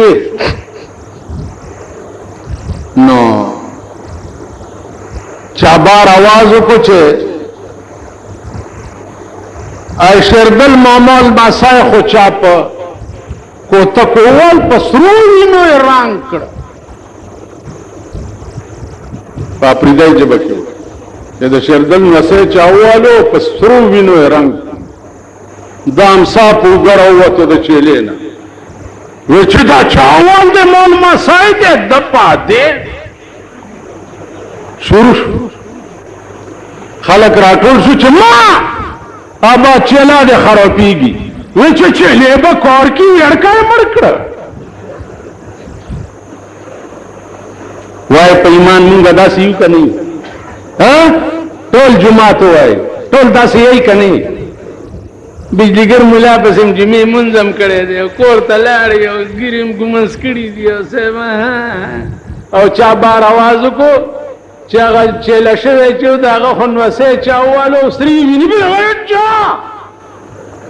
شوې نو چا بار आवाज وکړ چې شیردل معمول ماسای خو چا په کوته کول په سرو وینو یې رنګ کړ په پریدای جبه کې چې د شیردل نسې چاوالو په سرو وینو یې رنګ دا امسا په وګړه وته د چیلې نه وی چې دا چاوال دی مول ماسای دی د پاتې شروع خلک راټول شو چې ما ابا چلا دې خرابېږي وی چې چلې به کار کې اړکا مړ کړ وای په ایمان مونږه داسې یو کني ها ټول جمعه وای ټول داسې یې کني بجلیګر مولا پسم جمعې منظم کړي دی کور ته لاړ یو ګریم ګمنس کړي دی او چا بار आवाज کو چې هغه چله شوی چې داغه خنوسه چاوالو سری ویني به راځه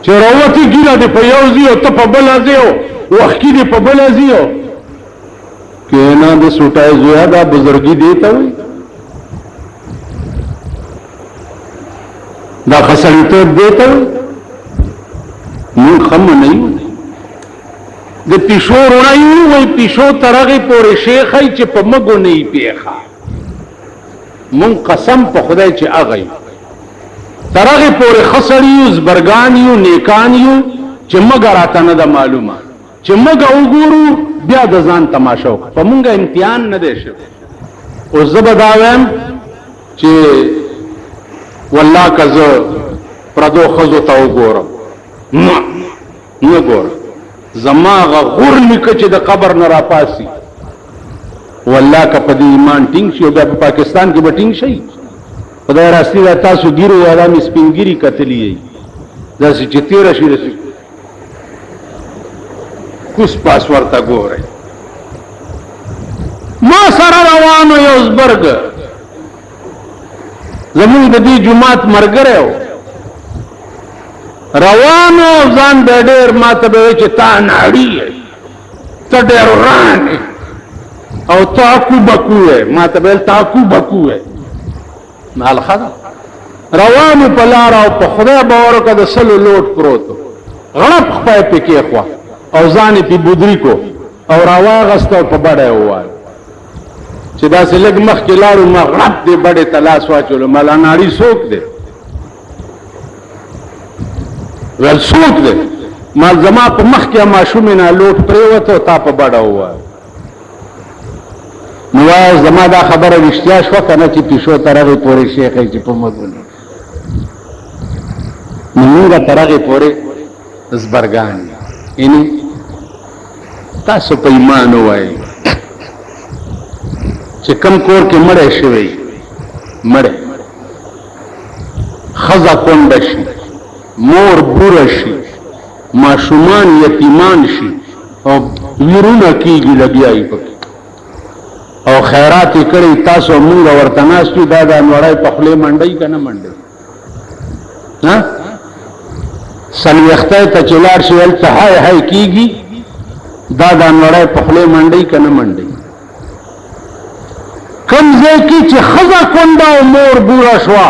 چې راوتی ګیره دې په یو ځای او ته په بل ځای وخت دې په بل ځای کینا د سټای زویا دا بزرګي دی ته دا خسړیته دی ته نو خم نه د پیشو رونایو وای پیشو ترغه پورې شیخای چې په مګو نه پیخه مون قسم په خدای چې اغه ترغه پورې خسړیو زبرګانیو نیکانیو چې مګر اته نه د معلومه چې مګ وګورو بیا د ځان تماشا وک په مونږه امتحان نه دی شو او زبداوم چې والله کزه پردو خزو ته وګورم نه ګور زماغه غور لیک چې د قبر نه را پاسي والله که په دې ایمان ټینګ شي او په پاکستان کې به ټینګ شي خدای راستي دا تاسو ګیرو آرامي سپینګيري کتلی دا چې تیر شي کوس پاس ورته ګورئ ما سره روانو یو زبرګ زمون د دې جمعات مرګره روانو ځان د ډېر ماته به چې تا ناړي ته ډېر وران او تاکو بکوه ماته به تاکو بکوه مال خدا روانو پلار او په خدای باور کده سلو لوټ پروت غړپ خپای پکې خو او ځان په بودری کو او راواغستو په بڑے وای چې دا سلګ مخ کې لاړو مغرب دې بڑے تلاش واچول مالا ناړي سوک دې ول سوک دې مال زما په مخ کې ماشومه نه لوټ پریوته تا په بڑا وای نو زما دا خبره رښتیا شو کنه چې پیشو ترغه پورې شیخ چې په مګونه موږ ترغه پورې زبرګان یعنی تاسو په ایمان وای چې کم کور کې مړې شوی مړې خزا کونډ شي مور بور شي ماشومان یتیمان شي او ویرونه کیږي لګیای پکې او خیرات کړي تاسو مونږ ورته ناشتي دا د نوړای په خله منډي کنه منډي ها سلوخته ته چلار شي ول ته هاي کیږي دا د نوړای په خله منډي کنه منډي کمزه کی چې خزا کونډه او مور بورا شوا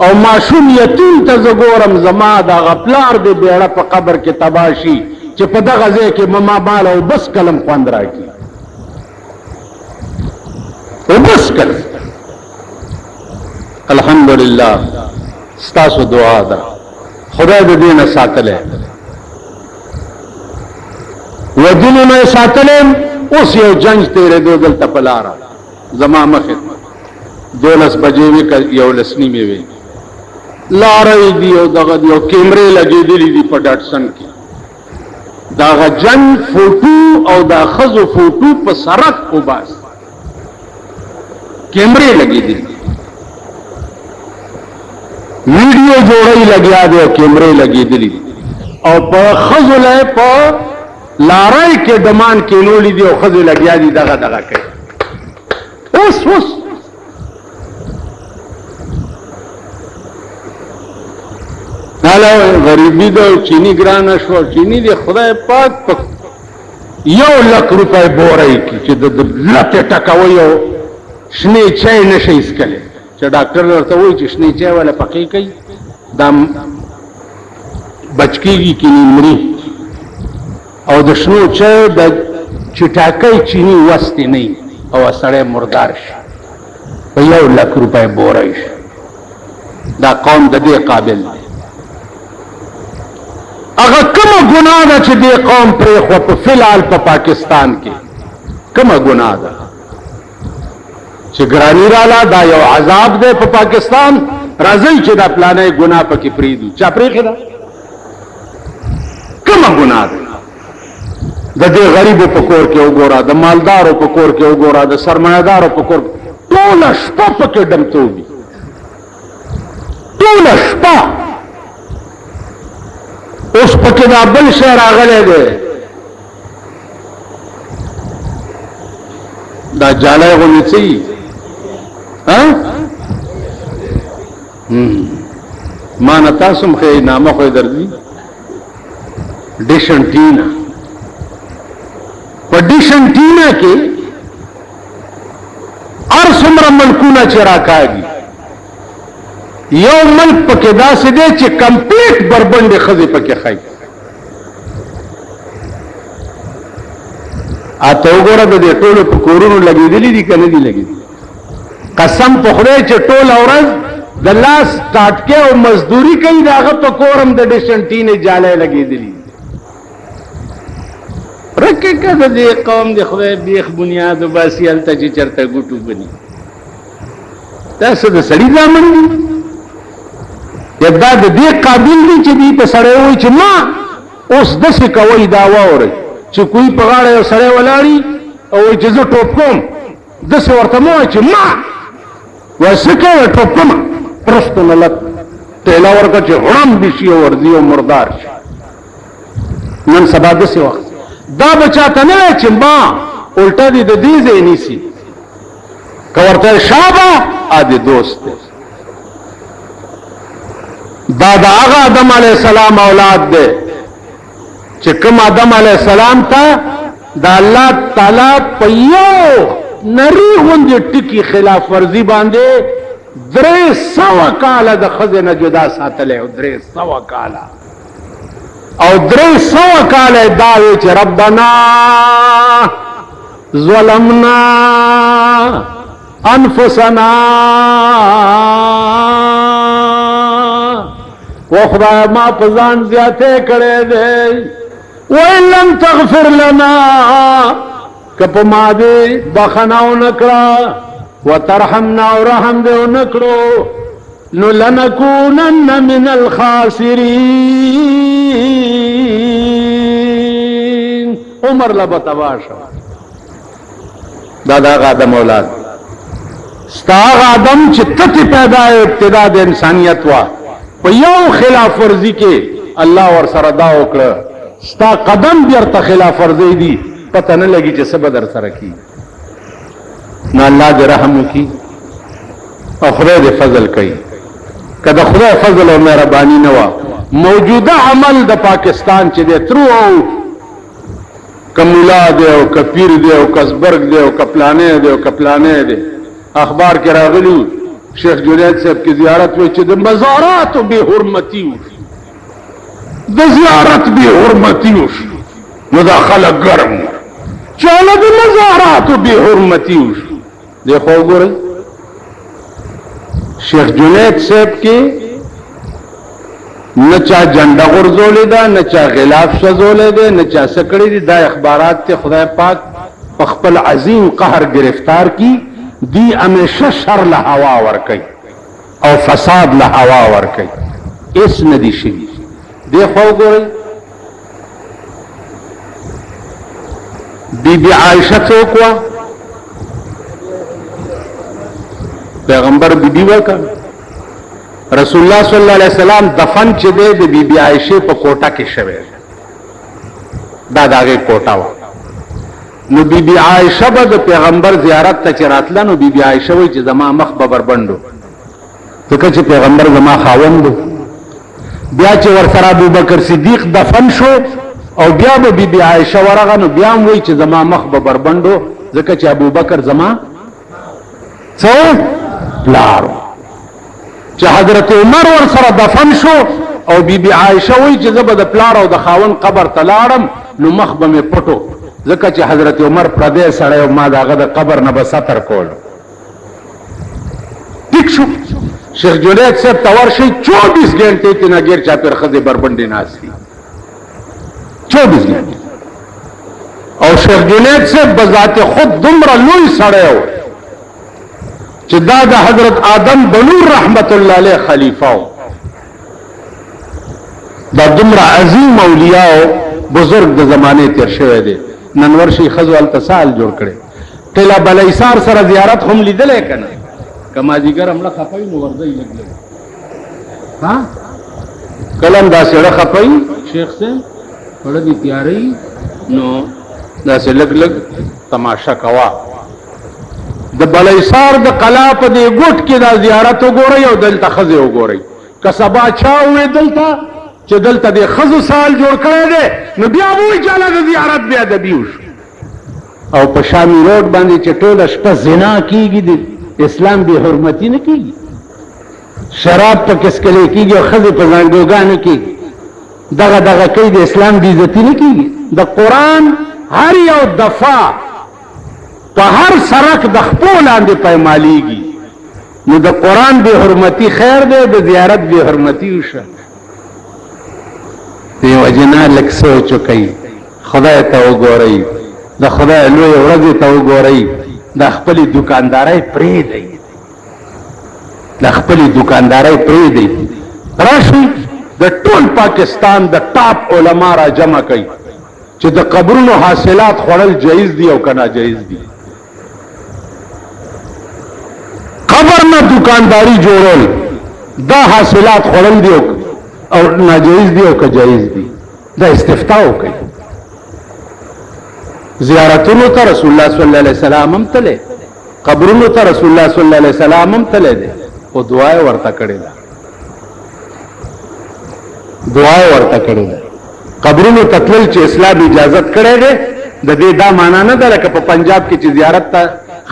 او ماشوم یتیم ته زګورم زما دا غپلار دې بیړه په قبر کې تباشي چې په دغه ځای کې مما بال او بس کلم خوند راکی وبس کړ الحمدلله ستاسو دعا ده خدای دې نه ساتله ودینه نه ساتله اوس یو جنگ تیرې دودل تپلارا زما مخه 12 بجې وی یو لسنی می وی لارې دی او دغه یو کیمرې لګېدلې دي په ډاټسن کې دا جنگ فوټو او دا خزو فوټو په سرک وباس کیمرے لگی دی ویڈیو جوڑائی لگیا دے کیمرے لگی دی او پا خزو لے پا لارائی کے ڈمان کینولی دی او خزو لگیا دی دغا دغا کئی اس نالا غریبی دا چینی گرانا شو چینی دی خدای پاک پا 1,00,000 روپۍ بورۍ کې چې د لټې ټکوي او شنې چای نشي څښلی چې ډاکټر ورته وایي چې شنې چای والا پخې کوي دا بچ کېږي کې مري او د شنو چای د چټاکۍ چینی وستې نه او سړی مردار شي په 1,00,000 روپۍ بورۍ شي دا قوم د دې قابل دی هغه کومه ګناه ده چې دې قوم پرېښوه په فلحال په پاکستان کې کومه ګناه ده چې ګراني راله دا یو عذاب دی په پاکستان راځئ چې دا پلانې ګناه پکې پرېږدو چا پرېښې ده کومه ګناه ده د دې غریبو په کور کې وګوره د مالدارو په کور کې وګوره د سرمایه‌دارو په کور ټوله شپه پکې ډمتوبي ټوله شپه اوس پکې دا بل شی راغلی دی دا جالی غوندې څه یي ما نه تاسو هم ښه نامه خو یې درځي ډیشنټینا په ډیشنټینا کې هر څومره ملکونه چې راکاږي یو ملک پکې داسې دی چې کمپلیټ بربنډې ښځې پکې ښایي اته وګوره د دې ټولو په کورونو لګېدلي دي که نه دي لګېدلي قسم په خدای چې ټوله ورځ د لاس ټاټکې او مزدوري کوي د هغه په کور هم د ډیشنټینې جالی لګېدلي رکې که د دې قوم د خدای بیخ بنیاد وباسي هلته چې چېرته ګوټو بني دا څه د سړي زامن دي یا دا د دې قابل دي چې دوی په سړی وایي چې ما اوس داسې کوئ دا واورئ چې کوی په غاړه یو سړی ولاړي او وایي چې زه ټوپ کوم داسې ورته مه وایي چې ما وایي څه کوې ټوپ کومه پرستو نه لږ ټېله ورکړه چې غړمبې شي او ورځي او مردار شي نن سبا داسې وخت دا به چاته نه وایي چې ما الټه دې د دې ځای نیسي که ورته شابه ادې دوست دی دا د هغه آدم علیه السلام اولاد دی چې کوم آدم علیه السلام ته د الله تعالی په یو نری غوندې ټکي خلاف ورزي باندې 300 کاله د ښځې نه جدا ساتلی او 300 کاله او 300 کاله دا وی چې ربنا ظلمنا انفسنا و خدای ما په ځان زیاته کړې دی وان لم تغفر لنا که په ما دې بخنه ونه کړه وترحمنا او رحم دې ونه کړو نو لنکونن من الخاسرین عمر لا به تباه شو دا د هغه آدم اولاد ستا هغه آدم چې ته پیدا ابتدا د انسانیت وه په یو خلاف ورزي کې الله ور سره دا وکړه ستا قدم بیرته خلاف ورزي دي پته نه لګي چې څه به در سره کي نو الله دې رحم وکړي او خدای دې فضل کوي که د خدای فضل او مهرباني نه وه موجوده عمل د پاکستان چې دی ترو او که ملا دی او که پیر دی او که زبرګ دی او که پلانې دی او که پلانې دی اخبار کې راغلي شیخ جنید صاحب کی زیارت وی چې د مزارات بے حرمتی وشي د زیارت بے حرمتی وشي نو دا خلک ګرم چاله د مزارات بے حرمتی وشي دیکھو ګورئ شیخ جنید صاحب کې نه چا جنډه غورځولې ده نه چا غلاف شزولې ده نه چا څه کړي دي دا اخبارات ته خدای پاک په خپل عظیم قهر گرفتار کی دی ہمیشہ شر له هوا ور کوي او فساد له هوا ور کوي اس ندی شي دیکھو ګورئ بی بی عائشہ څوک وه پیغمبر بی بی وکړه رسول الله صلی الله علیه وسلم دفن چې دی د بی بی عائشہ په کوټه کې شوی دا د هغې کوټه وه نو بی بی عائشہ به د پیغمبر زیارت ته چې راتله نو بی بی عائشہ وایي چې زما مخ به بربنډو ځکه چې پیغمبر زما خاوند و بیا چې ورسره ابوبکر صدیق دفن شو او بیا به بی عائشه ورغه نو بیا هم وایي چې زما مخ به بربندو ځکه چې ابوبکر زما څه پلار چې حضرت عمر ور سره دفن شو او بی عائشه وایي چې زه به د پلار او د خاون قبر ته لاړم نو مخ به مې پټو ځکه چې حضرت عمر پردی سړی او ما د هغه د قبر نه به ستر کول. ټیک شو شیخ جنید صاحب ته ورشئ 24 ګنټې کې نه ګیر چاپېر ښځې بربنډې ناستې 24 ګنټې. او شیخ جنید صاحب بذات خود دومره لوی سړی و چې دا د حضرت آدم بنور رحمت الله علیه خلیفه و. دا دومره عظیم اولیاء او بزرگ د زمانه تیر شوی دی. نن ورشي ښځو هلته سال جوړ کړی ټیلا بلیسار سره زیارت هم لیدلی که نه که مازدیګر همړه خفوي نو ورځئ لږ لږ ها کله هم داسې اړه خفوي شیخ صاحب اړه دې تیاروي نو داسې لږ لږ تماشه کوه. د بلیسار د قلا په دې ګوټ کې دا زیارت وګورئ او دلته ښځې وګورئ. که سبا چا ووې دلته چې دلته د ښځو سال جوړ کړی دی نو بیا به وایي چې هلته د زیارت بې ادبي وشو. او په شامي روډ باندې چې ټوله شپه زنا کېږي د اسلام بې حرمتي نه کېږي شراب پکې څکلی کېږي او ښځې په زانګوګانو کېږي دغه کوي د اسلام بې عزتي نه کېږي. د قرآن هر یو دفعه په هر سرک د خپو لاندې پیمالیږي نو د قرآن بې حرمتي خیر دی د زیارت بې حرمتي وشه. دی وجه نه لږ سوچ وکئ خدای ته وګورئ د خدای لویې ورځې ته وګورئ د خپلې دوکاندارۍ پرېږدئ د خپلې دوکاندارۍ پرېږدئ راشئ د ټول پاکستان د ټاپ علما را جمع کئ چې د قبرونو حاصلات خوړل جایز دي او که ناجایز دي. قبر نه دوکانداری جوړول دا حاصلات خوړل دي او ناجایز دي او که جایز دي دا استفتاء وکئ. زیارتونو ته رسول الله صلی الله علیه وسلم هم تللی قبرونو ته رسول الله صلی الله علیه وسلم هم تللی دی خو دعا یې ورته کړې ده دعا یې ورته کړې ده. قبرونو ته تلل چې اسلام اجازت کړی دی د دې دا معنا نه ده لکه په پنجاب کې چې زیارت ته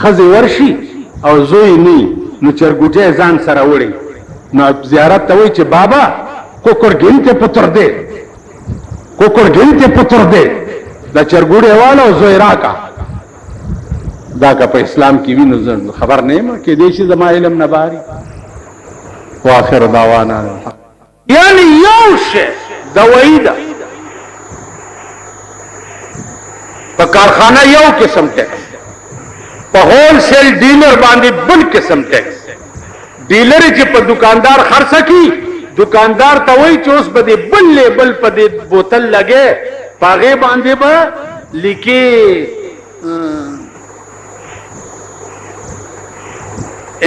ښځې ورشي او زوی نه نو چرګوټی ځان سره وړي نو زیارت ته وایي چې بابا کوکړ ته پتر دی کوکړ ته پتر دی دا چرګوړی والا او زوی راکا دا که په اسلام کې وي نو خبر نه یم کېدای شي زما علم نه باري. واخر دعوانا یعنی یو شی دوایي ده په کارخانه یو قسم ټیکس په هول سیل ډیلر باندې بل قسم ټیکس. ډیلر چې په دکاندار خرڅه کی دکاندار ته وایي چې اوس به دې بل لیبل په دې بوتل لګې پاغه باندې به لیکي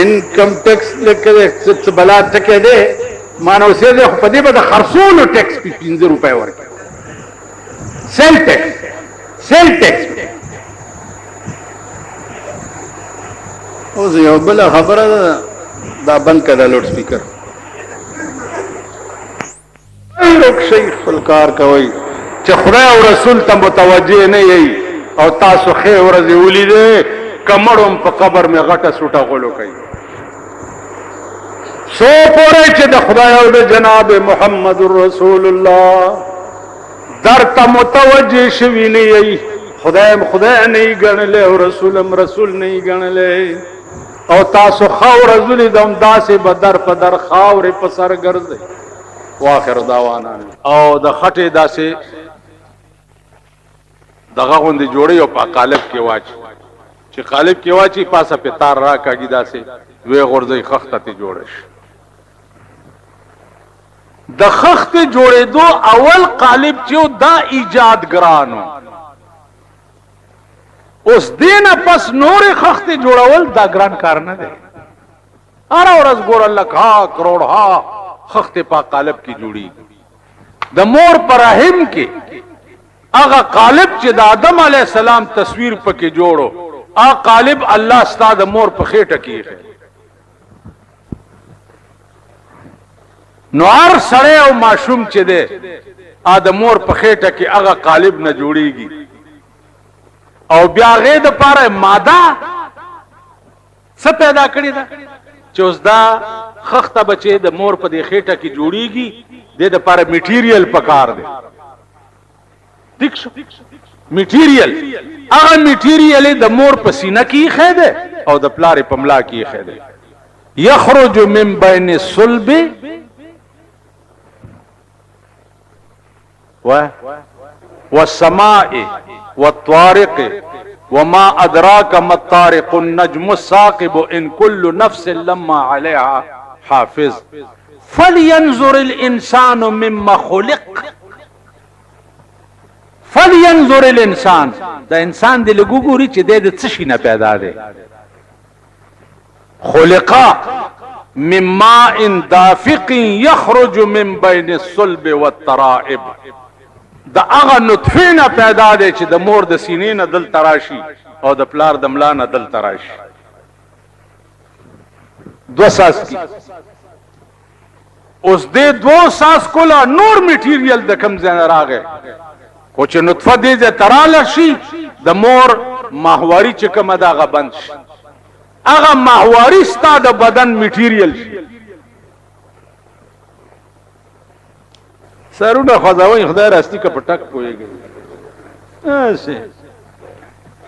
انکم ټیکس لیکل څه بلا ټکه ده مانو سي ده په دې به د خرڅولو ټیکس 15 روپے ورکړي سیل ټیکس اوس یو بل خبره دا بند کړه لوډ سپیکر ایرک شیخ فلکار کوي چې خدای او رسول ته متوجه نه یي او تاسو خیر ورځې ولیدې کمړم په قبر می غټه سوټه غولو کوي سو پورې چې د خدای او د جناب محمد رسول الله درته متوجه شوي نه یي خدای نه ګڼلې او رسول نه ګڼلې او تاسو خاور رسول دم داسې بدر په در خاور په سر ګرځي. واخر دعوانا او د خټه داسې دغه غوندي جوړي او په قالب کې واچي چې قالب کې واچي پاسه په تار را کاږي داسې وی غورځي خخته ته جوړش. د خخته جوړېدو اول قالب چې دا ایجاد ګرانو اوس دینه پس نور خخته جوړول دا ګران کار نه دی. هر ورځ ګور لکه کروڑ ها خخته په قالب کې جوړي د مور پر رحم کې هغه قالب چې د آدم علی السلام تصویر پکې جوړو هغه قالب الله ستاسو مور په خېټه کې نو هر سړی او معشوم چې ده ا د مور په خېټه کې هغه قالب نه جوړیږي او بیا غې د پاره ماده څه پیدا کړی دا چې اوس دا خخته بچي د مور په دې خېټه کې جوړیږي د پاره میټیریل پکار دی ٹھیک شو میټیریل هغه میټیریل د مور په سینه کې خېده او د پلار په ملا کې خېده یخرج من بین الصلب والسماء والطارق وما أدراك ما الطارق النجم الثاقب إن كل نفس لما عليها حافظ فلينظر الإنسان مما خلق فلينظر الإنسان دا انسان دی لګو ګوري چې د څه شي نه پیدا دی خلقا من ماء دافق يخرج من بين الصلب والترائب دا هغه نطفه نه پیدا دی چې د مور د سینې نه دل تراشي او د پلار د ملا نه دل تراشي دو ساس کی اوس دې دو ساس کولا نور میټیریل د کم ځای راغی خو چې نطفه دې ځای تراله شي د مور ماهواري چې کومه ده هغه بند شي هغه ماهواري ستا د بدن میټیریل شي سرونه خوځوي خدای راستی که پټک پويږي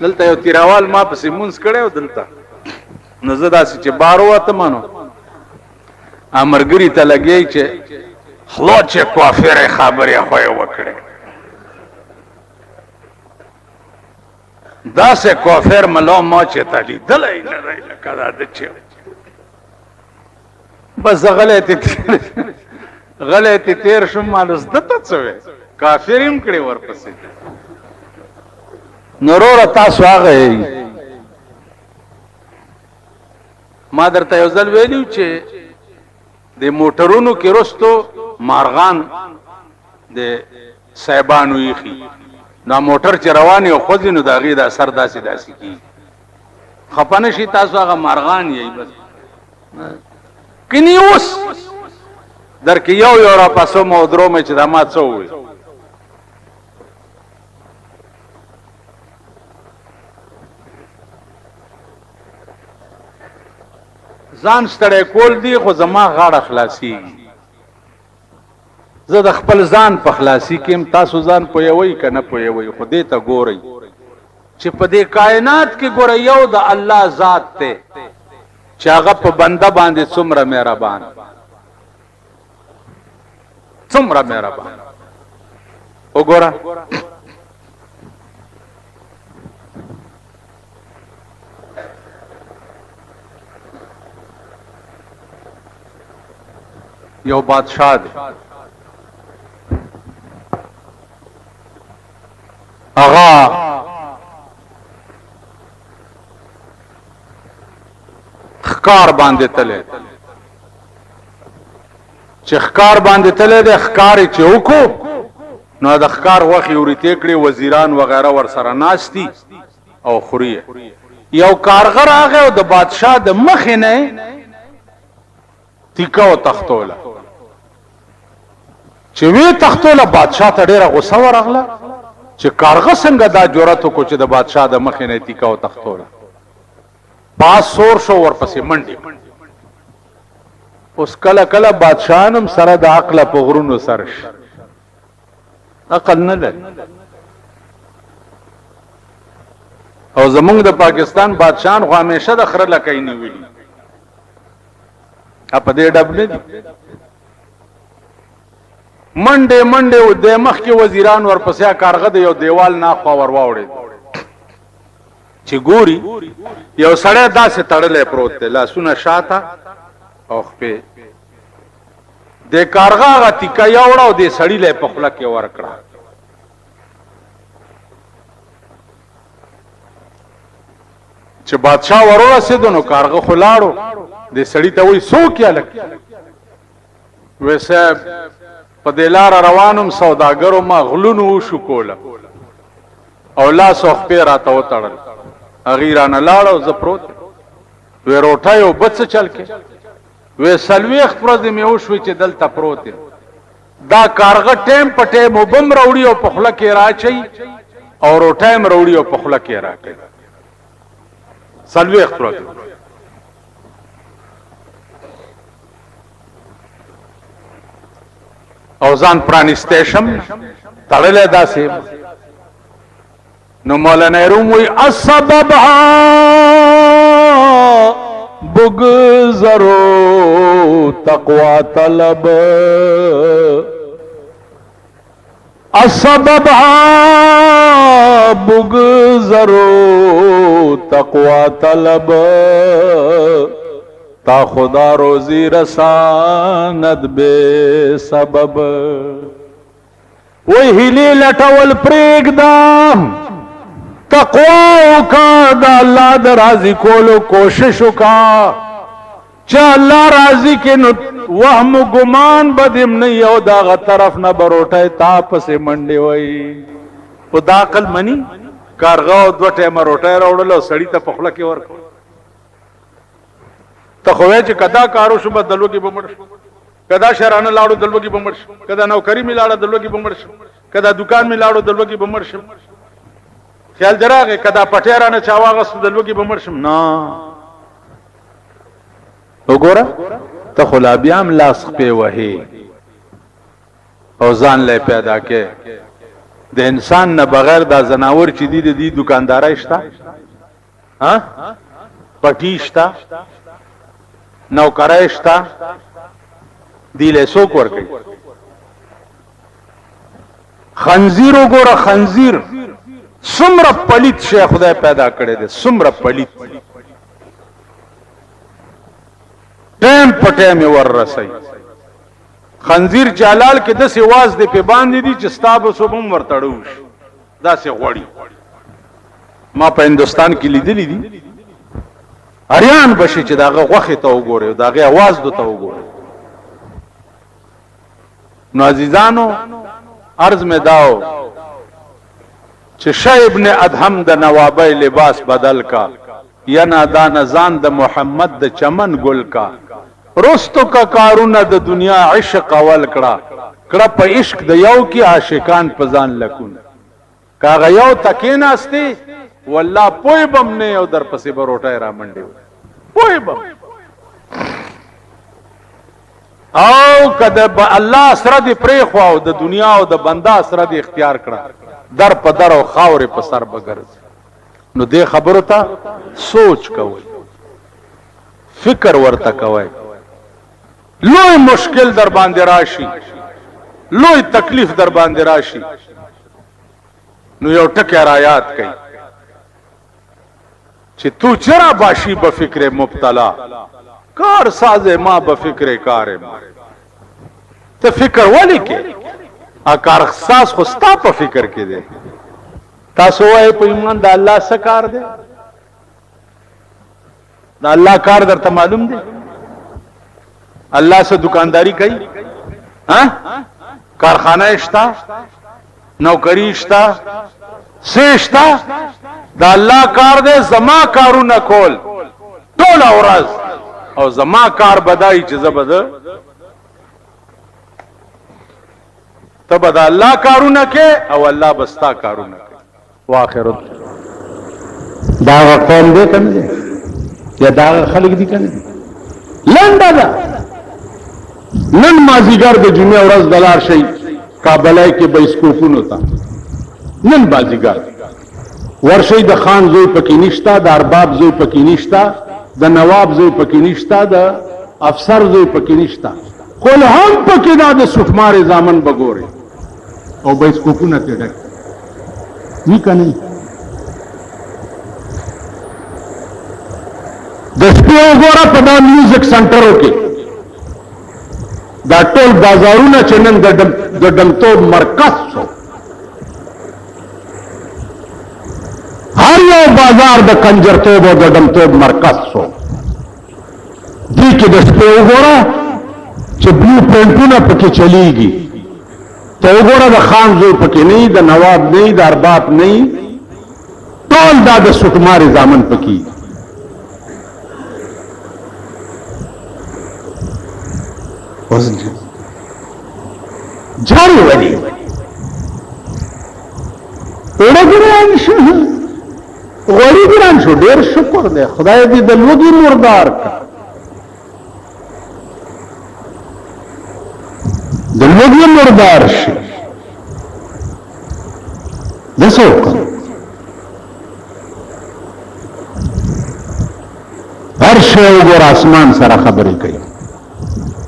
دلته یو تیراوال ما پسې مونږ کړو دلته نو زه داسې چې بارو وته مانو امرګری ته لګی چې خلو چې کوافر خبره خو وکړي دا سه کوافر ملو ما چې تلی دلای نه کړه د چې بس غلطی تیر شم مالوس دته څوې کافریم کړي ورپسې نورور تاسو هغه ما درته یو ځل ویلو چې د موټرونو کې رستو مارغان د صاحبانو یخي نو موټر چې روان یو خو ځینو داغي د اثر داسې کی خپانه شي تاسو هغه مارغان یې بس کني اوس در کې یو را پاسو مو درو مې چې د ما څو وي ځان ستړی کول دی خو زما غاړه خلاصي زه د خپل ځان په خلاصي کې تاسو ځان پویوي کنه پویوي خو دې ته ګورئ چې په دې کائنات کې ګورئ یو د الله ذات ته چې هغه په بنده باندې څومره مهربان څومره مهربان وګوره یو بادشاہ دی اغا خکار باندې تله چې خکار باندې تله د خکار چې وکړو نو د خکار وخی ورته کړي وزیران وغیرہ ور سره ناشتي او خوري یو کارغر هغه د بادشاہ د مخ نه تیکا او تختوله چې وی تختوله بادشاہ ته ډیره غوسه ورغله چې کارغه څنګه دا جرأت کو چې د بادشاہ د مخ نه تیکا او تختوله پاس سور شو ورپسې منډي اوس کله کله بادشاہانم سره د عقل په غرونو سرش عقل نه لري او زمونږ د پاکستان بادشاہان خو همیشه د خره لکې نیولي په دې ډب نه دي منډه و د مخ کې وزیران ورپسې کارغه د یو دیوال نه خو ورواوړي چې ګوري یو سړی داسې تړلې پروت دی لاسونه شاته او خپې د کارغه غتی کا یوړو د سړی له په خله کې ورکړه چې بادشاہ ورسېد نو کارغه خلاړو د سړی ته وای سو کیا لک وسه په دلار روانم سوداګرو ما غلونو شو کوله او لاس خپې راته وتړل اغیرانه لاړو ز پروت وې روټایو بچ چل کې وې سلويخ پرځ مې وشوي چې دلته پروت دا کارغه ټیم په ټیم وبم راوړي او په خوله کې راچي او روټایم راوړي او په خوله کې راکړي سلوي اختراع او ځان پرانیستشم تړلې داسې نو مولانا روم وی السببها بگذرو تقوی طلب السببها بگذرو تقوی طلب تا خدا روزی رساند بے سبب وی ہلی لٹول پریگدام تقوی کا دا اللہ دا راضی کولو کوششو کا چا اللہ راضی کے وهم گمان بدم نہیں او دا غ طرف نہ بروٹے تاپ سے منڈے وئی او دا عقل منی کارغا او دو ټیم روټه راوړل سړی ته پخله کې ورکو ته خو چې کدا کارو شو بدلو کې بمړ کدا شرانه لاړو دلو کې بمړ کدا نوکری می لاړو دلو کې بمړ کدا دکان می لاړو دلو کې بمړ خیال دراغه کدا پټیرانه چاواغه دلو کې بمړ شم نه وګوره ته خلابیام لاس په وهي او ځان له پیدا کې د انسان نه بغیر دا زناور چې دی د دکاندارای شته ها پټی شته نوکرای شته دی له څوک ورکي خنزیر وګوره خنزیر څومره پلیت شیخ خدای پیدا کړی دی څومره پلیت ټیم پټه می ور رسي خنزیر جلال کې د سیواز دی په باندې دي چې ستاب صوبم ورتړوش دا سي غوړی ما په هندستان کې لیدلې دي اریان بشي چې داغه غوخه ته وګوره داغه आवाज دوته وګوره نو عزیزانو عرض میں داو چې شاه ابن ادهم د نوابه لباس بدل کا یا نادان زان د محمد د چمن گل کا رستو کا کارونه د دنیا عشق اول کړه کړه په عشق د یو کې عاشقان پزان لکون کاغه یو تکیناستی والله پوی بم نه او در پسې بروټای را منډي پوی بم او کده الله سره دی پرې خو د دنیا او د بندا سره دی اختیار کړه در په در او خاورې په سر بغرز نو دې خبرو ته سوچ کوئ فکر ورته کوئ لوی مشکل در باندې راشي لوی تکلیف در باندې راشي نو یو ټکی را یاد کړئ چې تو چرا باشی بفکر مبتلا کار ساز ما بفکر کار ما ته فکر ولی کې کار ساز خو ستا په فکر کې دی تاسو وای په ایمان د الله څخه کار دی د الله کار درته معلوم دی الله سے دکانداری کوي ها کارخانه اشتا نوکری اشتا سشتا د الله کار دی زما کارونه کول ټول اورز او زما کار بدای چې زبد تب د الله کارونه کې او الله بستا کارونه کوي واخر دا قوم دې کنه یا دا خلق دي کنه لنډه ده نن مازیګر د جمعې ورځ دلار شي کابلای کې بایسکوپونو تا نن بازیګر ورشي د خان زوی پکې نشتا د ارباب زوی پکې نشتا د نواب زوی پکې نشتا د افسر زوی پکې نشتا خو هم پکې دا د سټمار زامن بګوري او بایسکوپونه ته ډک نی کنه د سپیو ګوره په دا میوزیک سنټرو کې دا ټول بازارونه چې نن د ډمتوب مرکز شو هر یو بازار د کنجرتوب او د ډمتوب مرکز شو دې کې د سپیو ګوره چې بلو پرنټونه پکې چلیږي ته وګوره د خان زوی پکې نه د نواب نه د ارباب نه ټول دا د سټمار زامن پکې جاری ولی اوڑا گران شو غوری گران شو ډیر شکر دے خدای دې د لوګي مردار کا د لوګي مردار شي دسو هر شی وګور اسمان سره خبرې کوي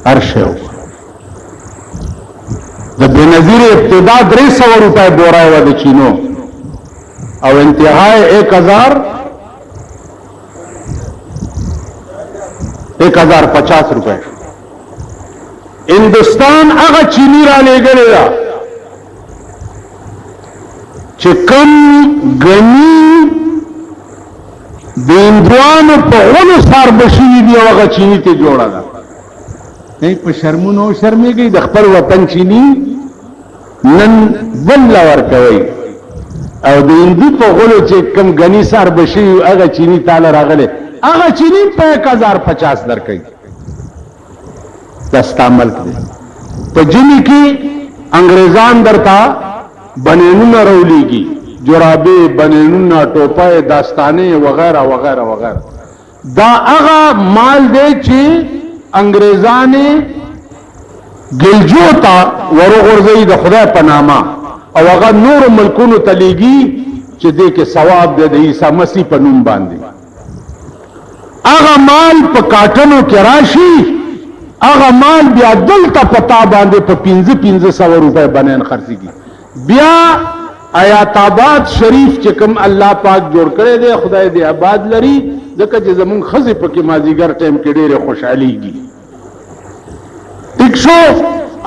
هر شی د بنظیر ابتدا 300 روپے بورا و د چینو او انتہائی 1050 روپے ہندوستان اگا چینی را لے گئے دا چکم گنی دیندوان پا غلو سار بشیوی دی اگا چینی تے جوڑا دا نہیں پا شرمونو شرمی گئی دخپر وطن چینی نن بل ورکوئی او د هندي په غلو چې کم غني سار بشي هغه چینی تعالی راغله هغه چینی په 1050 درکې دستا ملک دی په جنی کې انګريزان درتا بنینونه رولېږي جرابې بنینونه ټوپه داستانه وغیرہ وغیرہ وغیرہ دا هغه مال دی چې انګريزانې گلجو تا ورغورځي د خدای په نامه او هغه نور ملکونو تلیږي چې دې کې ثواب دې د عیسی مسیح په نوم باندې هغه مال په کاټنو کې راشي هغه مال بیا دلته پتا باندې په 500 روپے بنین خرڅيږي بیا آیات آباد شریف چې کوم الله پاک جوړ کړی دی خدای دې آباد لري ځکه چې زمون خزې په کې مازیګر ټیم کې ډېره خوشحاليږي ٹھیک شو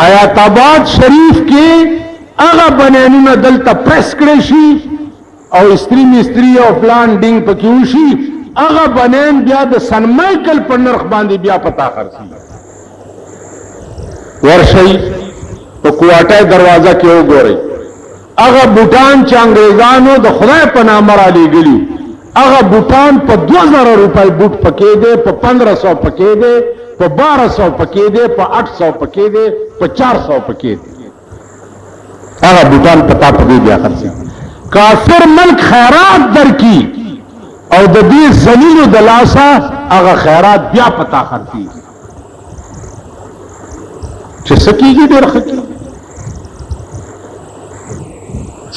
آیات آباد شریف کې اغا بنینونه دلته پریس کړی شي او استری مستری او پلان ډینګ پکې وشي اغا بنین بیا د سن مایکل په نرخ باندې بیا پتا خرڅي ورشي په کوټه دروازه کې وګورئ اغا بوټان چې انګريزانو د خدای په نام را لېږلي اغا بوټان په 2000 روپۍ بوټ پکې دی په 1500 پکې دی په 1200 پکې دی په 800 پکې دی په 400 پکې دی هغه بوټان پتا پدې بیا خرڅي کافر ملک خیرات درکې او د دې ذلیل د لاسه هغه خیرات بیا پتا خرڅي چې سکیږي ډېر خکی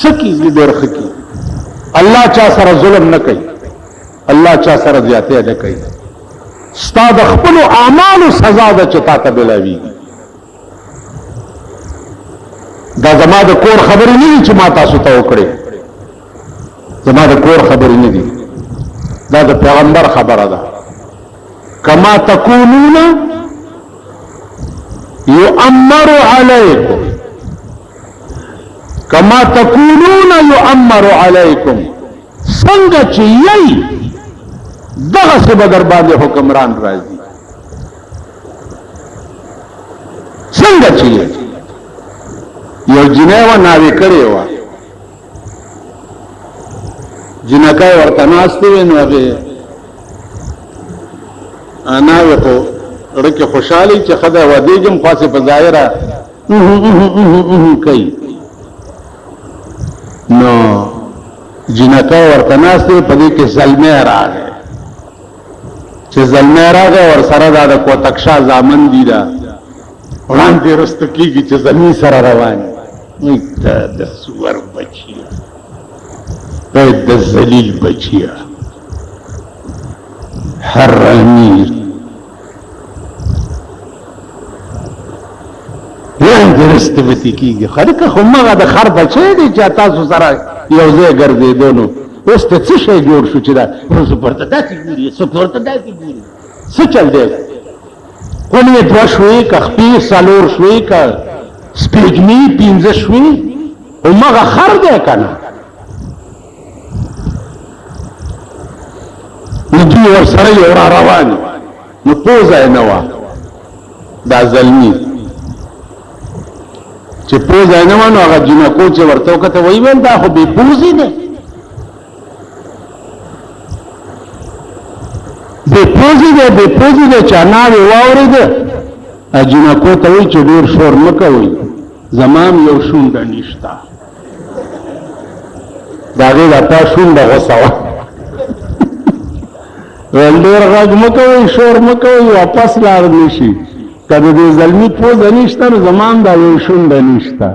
سکیږي ډېر خکی الله چا سره ظلم نه کوي الله چا سره زیاته نه کوي ستا د خپل اعمالو سزا ده چې تا ته بلاویږي دا زما د کور خبرې نه دي چې ما تاسو ته وکړې زما د کور خبرې نه دي دا د پیغمبر خبره ده کما تکونون یؤمر علیکم کما تکونون یؤمر علیکم څنګه چې یی دغه څه به در باندې حکمران راځي څنګه چې یو جنیوه ناوی کړی وه جنکای ورته ناستې وې نو هغې ناوی خو زړه کې خوشحالي چې ښځه ودېږم خاصې په ظاهره کوي نو جنکای ورته ناستې په دې کې زلمی راغی چې زلمی راغی ورسره دا د کوتکشا زامن دي دا وړاندې رسته کېږي چې زلمی سره روان ته د سور بچیا ته د ذلیل بچیا حرامي وړاندې رسته وتی کېږي خلک خو مغه د خر بچی دی چې تاسو سره یو ځای ګرځېدو نو اوس ته څه شی جوړ شو چې دا اوس ورته داسې ګوري څوک ورته داسې ګوري څه چل دی خونې دوه شوې که خپې څلور شوې که سپېږمې پنځه شوې همغه خر دی که نه نو دوی ورسره یو را روان نو پوزه یې نه وه دا زلمي چې پوزه یې نه وه نو هغه جنکو چې ورته وکته ویې ویل دا خو بې پوزې دی بے پوزی دے چا ناوی واوری دے جنکو تاوی چو دیر شور مکوی زمام یو شونډه نشتا د هغې د تا شونډه غوسه وه ډېر غږ مه کوئ شور مه کوئ واپس لاړ نه شي که د دې زلمي پوزه نشته نو زمام دا یو شونډه نشته